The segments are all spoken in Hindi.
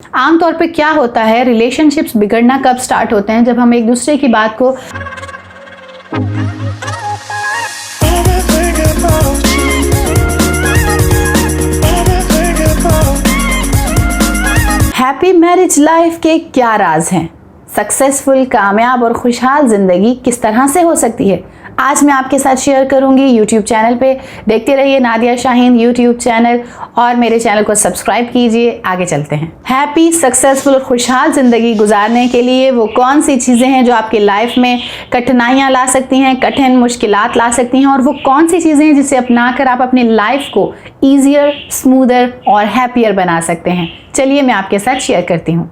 आमतौर पे क्या होता है, रिलेशनशिप्स बिगड़ना कब स्टार्ट होते हैं? जब हम एक दूसरे की बात को हैप्पी मैरिज लाइफ के क्या राज हैं? सक्सेसफुल, कामयाब और खुशहाल जिंदगी किस तरह से हो सकती है, आज मैं आपके साथ शेयर करूंगी यूट्यूब चैनल पे। देखते रहिए नादिया शाहीन यूट्यूब चैनल और मेरे चैनल को सब्सक्राइब कीजिए। आगे चलते हैं। हैप्पी, सक्सेसफुल और खुशहाल जिंदगी गुजारने के लिए वो कौन सी चीज़ें हैं जो आपकी लाइफ में कठिनाइयाँ ला सकती हैं, कठिन मुश्किलात ला सकती हैं, और वो कौन सी चीज़ें हैं जिसे अपनाकर आप अपनी लाइफ को ईजियर, स्मूदर और हैप्पियर बना सकते हैं। चलिए मैं आपके साथ शेयर करती हूँ।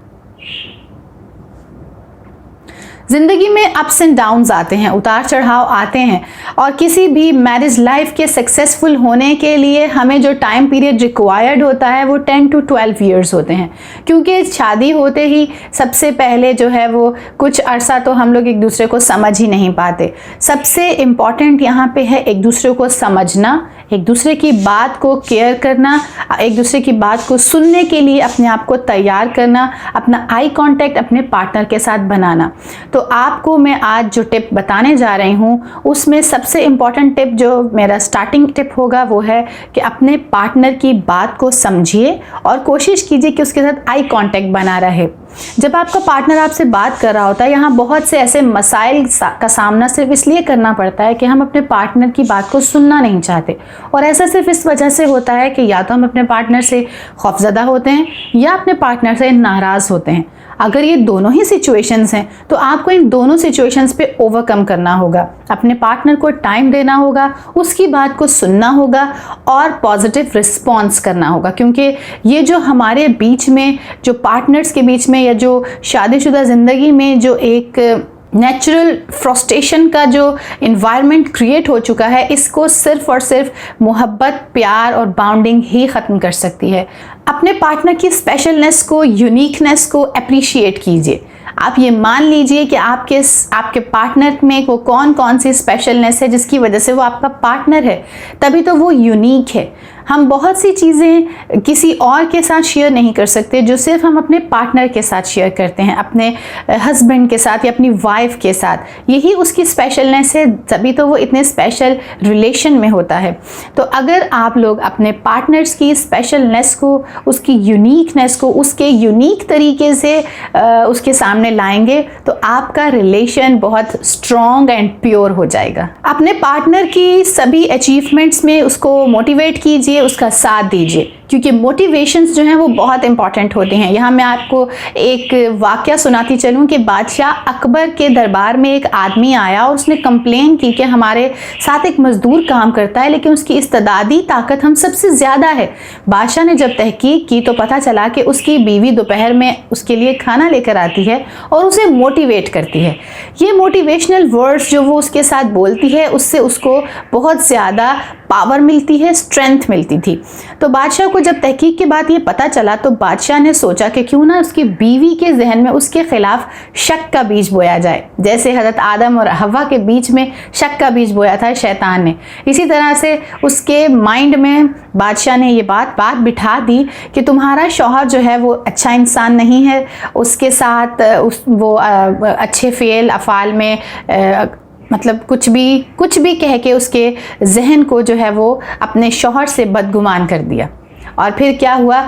ज़िंदगी में अप्स एंड डाउन्स आते हैं, उतार चढ़ाव आते हैं, और किसी भी मैरिज लाइफ के सक्सेसफुल होने के लिए हमें जो टाइम पीरियड रिक्वायर्ड होता है वो 10 to 12 ईयर्स होते हैं। क्योंकि शादी होते ही सबसे पहले जो है वो कुछ अरसा तो हम लोग एक दूसरे को समझ ही नहीं पाते। सबसे इम्पॉर्टेंट यहाँ पे है एक दूसरे को समझना, एक दूसरे की बात को केयर करना, एक दूसरे की बात को सुनने के लिए अपने आप को तैयार करना, अपना आई कांटेक्ट अपने पार्टनर के साथ बनाना। तो आपको मैं आज जो टिप बताने जा रही हूँ उसमें सबसे इम्पॉर्टेंट टिप जो मेरा स्टार्टिंग टिप होगा वो है कि अपने पार्टनर की बात को समझिए और कोशिश कीजिए कि उसके साथ आई कांटेक्ट बना रहे। जब आपका पार्टनर आपसे बात कर रहा होता है, यहाँ बहुत से ऐसे मसाइल का सामना सिर्फ इसलिए करना पड़ता है कि हम अपने पार्टनर की बात को सुनना नहीं चाहते, और ऐसा सिर्फ इस वजह से होता है कि या तो हम अपने पार्टनर से खौफजदा होते हैं या अपने पार्टनर से नाराज़ होते हैं। अगर ये दोनों ही सिचुएशंस हैं तो आपको इन दोनों सिचुएशंस पे ओवरकम करना होगा। अपने पार्टनर को टाइम देना होगा, उसकी बात को सुनना होगा और पॉजिटिव रिस्पॉन्स करना होगा। क्योंकि ये जो हमारे बीच में, जो पार्टनर्स के बीच में या जो शादीशुदा ज़िंदगी में जो एक नेचुरल फ्रस्ट्रेशन का जो इन्वायरमेंट क्रिएट हो चुका है, इसको सिर्फ और सिर्फ मोहब्बत, प्यार और बाउंडिंग ही ख़त्म कर सकती है। अपने पार्टनर की स्पेशलनेस को, यूनिकनेस को अप्रिशिएट कीजिए। आप ये मान लीजिए कि आपके पार्टनर में वो कौन कौन सी स्पेशलनेस है जिसकी वजह से वो आपका पार्टनर है, तभी तो वो यूनिक है। हम बहुत सी चीज़ें किसी और के साथ शेयर नहीं कर सकते जो सिर्फ हम अपने पार्टनर के साथ शेयर करते हैं, अपने हस्बैंड के साथ या अपनी वाइफ के साथ। यही उसकी स्पेशलनेस है, तभी तो वो इतने स्पेशल रिलेशन में होता है। तो अगर आप लोग अपने पार्टनर्स की स्पेशलनेस को, उसकी यूनिकनेस को उसके यूनिक तरीके से उसके सामने लाएंगे तो आपका रिलेशन बहुत स्ट्रॉन्ग एंड प्योर हो जाएगा। अपने पार्टनर की सभी अचीवमेंट्स में उसको मोटिवेट कीजिए, उसका साथ दीजिए, क्योंकि मोटिवेशंस जो हैं वो बहुत इंपॉर्टेंट होते हैं। यहाँ मैं आपको एक वाक़या सुनाती चलूँ कि बादशाह अकबर के दरबार में एक आदमी आया और उसने कंप्लेन की कि हमारे साथ एक मज़दूर काम करता है लेकिन उसकी इस्तेदादी ताकत हम सबसे ज़्यादा है। बादशाह ने जब तहकीक की तो पता चला कि उसकी बीवी दोपहर में उसके लिए खाना लेकर आती है और उसे मोटिवेट करती है। ये मोटिवेशनल वर्ड्स जो वो उसके साथ बोलती है, उससे उसको बहुत ज़्यादा पावर मिलती है, स्ट्रेंथ मिलती थी। तो बादशाह को जब तहकीक के बाद ये पता चला तो बादशाह ने सोचा कि क्यों ना उसकी बीवी के जहन में उसके खिलाफ शक का बीज बोया जाए, जैसे हज़रत आदम और हवा के बीच में शक का बीज बोया था शैतान ने। इसी तरह से उसके माइंड में बादशाह ने ये बात बिठा दी कि तुम्हारा शौहर जो है वो अच्छा इंसान नहीं है, उसके साथ वो अच्छे फ़ेल अफ़ाल में मतलब कुछ भी कह के उसके जहन को जो है वो अपने शौहर से बदगुमान कर दिया। और फिर क्या हुआ,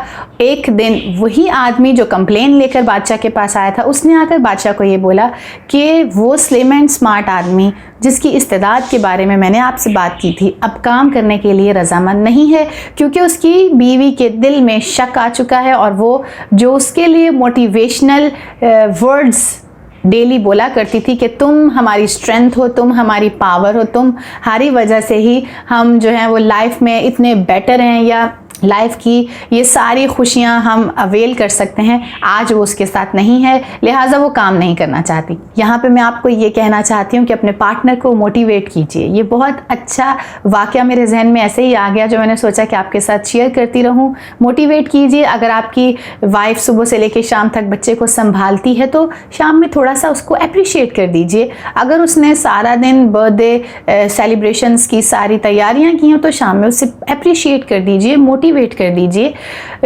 एक दिन वही आदमी जो कंप्लेन लेकर बादशाह के पास आया था, उसने आकर बादशाह को ये बोला कि वो स्लिम एंड स्मार्ट आदमी जिसकी इस्तेदाद के बारे में मैंने आपसे बात की थी, अब काम करने के लिए रजामंद नहीं है, क्योंकि उसकी बीवी के दिल में शक आ चुका है और वो जो उसके लिए मोटिवेशनल वर्ड्स डेली बोला करती थी कि तुम हमारी स्ट्रेंथ हो, तुम हमारी पावर हो, तुम्हारी वजह से ही हम जो हैं वो लाइफ में इतने बेटर हैं या लाइफ की ये सारी खुशियां हम अवेल कर सकते हैं, आज वो उसके साथ नहीं है, लिहाजा वो काम नहीं करना चाहती। यहाँ पे मैं आपको ये कहना चाहती हूँ कि अपने पार्टनर को मोटिवेट कीजिए। ये बहुत अच्छा वाक़या मेरे जहन में ऐसे ही आ गया जो मैंने सोचा कि आपके साथ शेयर करती रहूँ। मोटिवेट कीजिए। अगर आपकी वाइफ सुबह से लेकर शाम तक बच्चे को संभालती है तो शाम में थोड़ा सा उसको अप्रिशिएट कर दीजिए। अगर उसने सारा दिन बर्थडे सेलिब्रेशंस की सारी तैयारियाँ की हैं तो शाम में उसे अप्रिशिएट कर दीजिए, मोटिवेट कर दीजिए।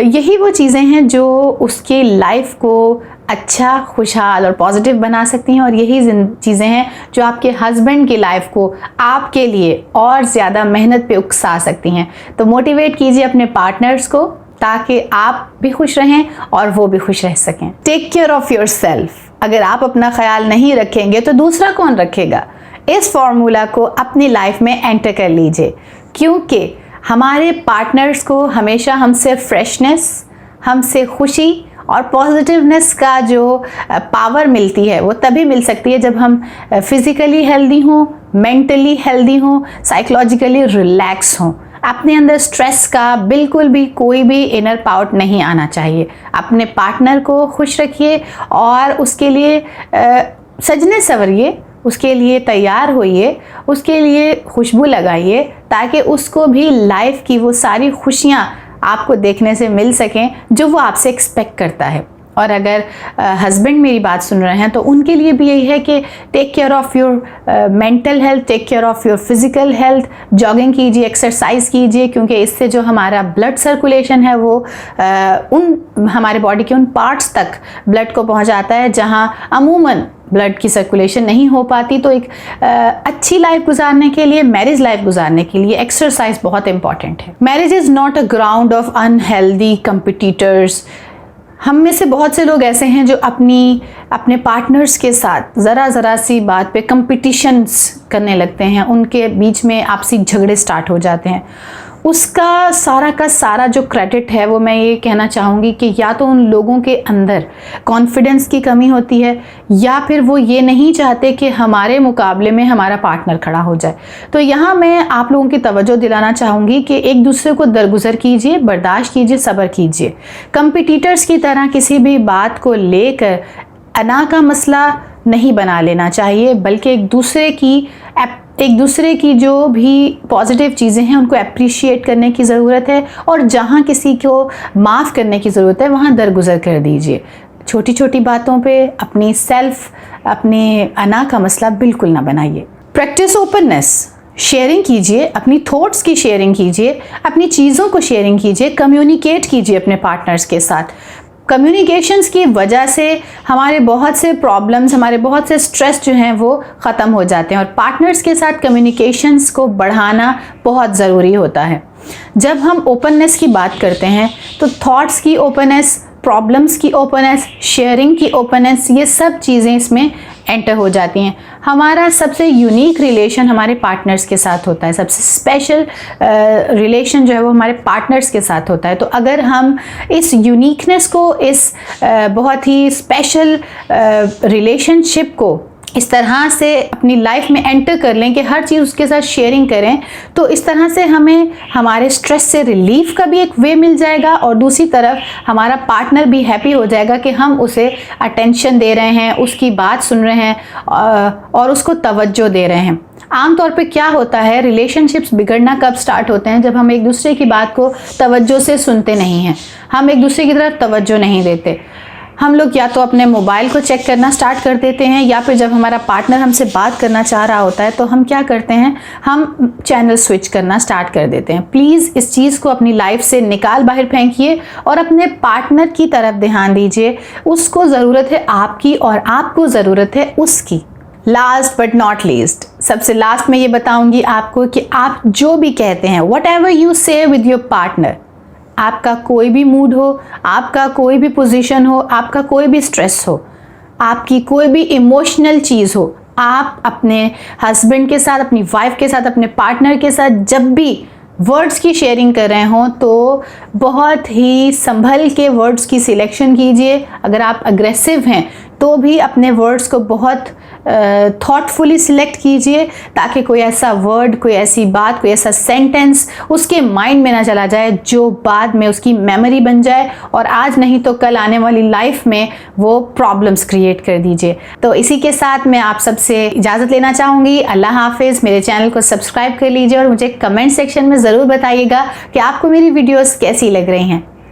यही वो चीज़ें हैं जो उसके लाइफ को अच्छा, खुशहाल और पॉजिटिव बना सकती हैं, और यही चीज़ें हैं जो आपके हस्बैंड की लाइफ को आपके लिए और ज़्यादा मेहनत पे उकसा सकती हैं। तो मोटिवेट कीजिए अपने पार्टनर्स को ताकि आप भी खुश रहें और वो भी खुश रह सकें। Take care of yourself. अगर आप अपना ख्याल नहीं रखेंगे तो दूसरा कौन रखेगा? इस फॉर्मूला को अपनी लाइफ में एंटर कर लीजिए, क्योंकि हमारे पार्टनर्स को हमेशा हमसे फ्रेशनेस, हमसे खुशी और पॉजिटिवनेस का जो पावर मिलती है वो तभी मिल सकती है जब हम फिज़िकली हेल्दी हों, मेंटली हेल्दी हों, साइकोलॉजिकली रिलैक्स हों। अपने अंदर स्ट्रेस का बिल्कुल भी कोई भी इनर पाउट नहीं आना चाहिए। अपने पार्टनर को खुश रखिए और उसके लिए सजने संवरिए, उसके लिए तैयार होइए, उसके लिए खुशबू लगाइए, ताकि उसको भी लाइफ की वो सारी खुशियाँ आपको देखने से मिल सकें जो वो आपसे एक्सपेक्ट करता है। और अगर हस्बैंड मेरी बात सुन रहे हैं तो उनके लिए भी यही है कि take care of your mental health, take care of your physical health. Jogging कीजिए, एक्सरसाइज कीजिए, क्योंकि इससे जो हमारा ब्लड सर्कुलेशन है वो उन हमारे बॉडी के उन पार्ट्स तक ब्लड को पहुंचाता है जहां अमूमन ब्लड की सर्कुलेशन नहीं हो पाती। तो एक अच्छी लाइफ गुजारने के लिए, मैरिज लाइफ गुजारने के लिए एक्सरसाइज बहुत इंपॉर्टेंट है। Marriage is not a ground of unhealthy competitors. हम में से बहुत से लोग ऐसे हैं जो अपने पार्टनर्स के साथ ज़रा सी बात पे कंपटीशंस करने लगते हैं, उनके बीच में आपसी झगड़े स्टार्ट हो जाते हैं। उसका सारा का सारा जो क्रेडिट है वो मैं ये कहना चाहूँगी कि या तो उन लोगों के अंदर कॉन्फिडेंस की कमी होती है, या फिर वो ये नहीं चाहते कि हमारे मुकाबले में हमारा पार्टनर खड़ा हो जाए। तो यहाँ मैं आप लोगों की तवज्जो दिलाना चाहूँगी कि एक दूसरे को दरगुजर कीजिए, बर्दाश्त कीजिए, सब्र कीजिए। कंपटीटर्स की तरह किसी भी बात को लेकर अना का मसला नहीं बना लेना चाहिए, बल्कि एक दूसरे की जो भी पॉजिटिव चीज़ें हैं उनको अप्रिशिएट करने की ज़रूरत है, और जहाँ किसी को माफ़ करने की ज़रूरत है वहाँ दरगुजर कर दीजिए। छोटी छोटी बातों पे अपने अना का मसला बिल्कुल ना बनाइए। Practice openness. शेयरिंग कीजिए, अपनी थॉट्स की शेयरिंग कीजिए, अपनी चीज़ों को शेयरिंग कीजिए, कम्युनिकेट कीजिए अपने पार्टनर्स के साथ। कम्युनिकेशंस की वजह से हमारे बहुत से प्रॉब्लम्स, हमारे बहुत से स्ट्रेस जो हैं वो ख़त्म हो जाते हैं, और पार्टनर्स के साथ कम्युनिकेशंस को बढ़ाना बहुत ज़रूरी होता है। जब हम ओपननेस की बात करते हैं तो थॉट्स की ओपननेस, प्रॉब्लम्स की ओपननेस, शेयरिंग की ओपननेस, ये सब चीज़ें इसमें एंटर हो जाती हैं। हमारा सबसे यूनिक रिलेशन हमारे पार्टनर्स के साथ होता है, सबसे स्पेशल रिलेशन जो है वो हमारे पार्टनर्स के साथ होता है। तो अगर हम इस यूनिकनेस को, इस बहुत ही स्पेशल रिलेशनशिप को इस तरह से अपनी लाइफ में एंटर कर लें कि हर चीज़ उसके साथ शेयरिंग करें, तो इस तरह से हमें हमारे स्ट्रेस से रिलीफ का भी एक वे मिल जाएगा, और दूसरी तरफ हमारा पार्टनर भी हैप्पी हो जाएगा कि हम उसे अटेंशन दे रहे हैं, उसकी बात सुन रहे हैं और उसको तवज्जो दे रहे हैं। आमतौर पे क्या होता है, रिलेशनशिप्स बिगड़ना कब स्टार्ट होते हैं? जब हम एक दूसरे की बात को तवज्जो से सुनते नहीं हैं, हम एक दूसरे की तरफ तवज्जो नहीं देते। हम लोग या तो अपने मोबाइल को चेक करना स्टार्ट कर देते हैं, या फिर जब हमारा पार्टनर हमसे बात करना चाह रहा होता है तो हम क्या करते हैं, हम चैनल स्विच करना स्टार्ट कर देते हैं। प्लीज़ इस चीज़ को अपनी लाइफ से निकाल बाहर फेंकिए और अपने पार्टनर की तरफ ध्यान दीजिए। उसको ज़रूरत है आपकी और आपको ज़रूरत है उसकी। लास्ट बट नॉट लीस्ट, सबसे लास्ट में ये बताऊंगी आपको कि आप जो भी कहते हैं, वट एवर यू से विद योर पार्टनर, आपका कोई भी मूड हो, आपका कोई भी पोजीशन हो, आपका कोई भी स्ट्रेस हो, आपकी कोई भी इमोशनल चीज़ हो, आप अपने हस्बैंड के साथ, अपनी वाइफ के साथ, अपने पार्टनर के साथ जब भी वर्ड्स की शेयरिंग कर रहे हों तो बहुत ही संभल के वर्ड्स की सिलेक्शन कीजिए। अगर आप अग्रेसिव हैं तो भी अपने वर्ड्स को बहुत थॉटफुली सिलेक्ट कीजिए, ताकि कोई ऐसा वर्ड, कोई ऐसी बात, कोई ऐसा सेंटेंस उसके माइंड में ना चला जाए जो बाद में उसकी मेमोरी बन जाए और आज नहीं तो कल आने वाली लाइफ में वो प्रॉब्लम्स क्रिएट कर दीजिए। तो इसी के साथ मैं आप सबसे इजाज़त लेना चाहूँगी। अल्लाह हाफिज़। मेरे चैनल को सब्सक्राइब कर लीजिए और मुझे कमेंट सेक्शन में ज़रूर बताइएगा कि आपको मेरी वीडियोज़ कैसी लग रही हैं।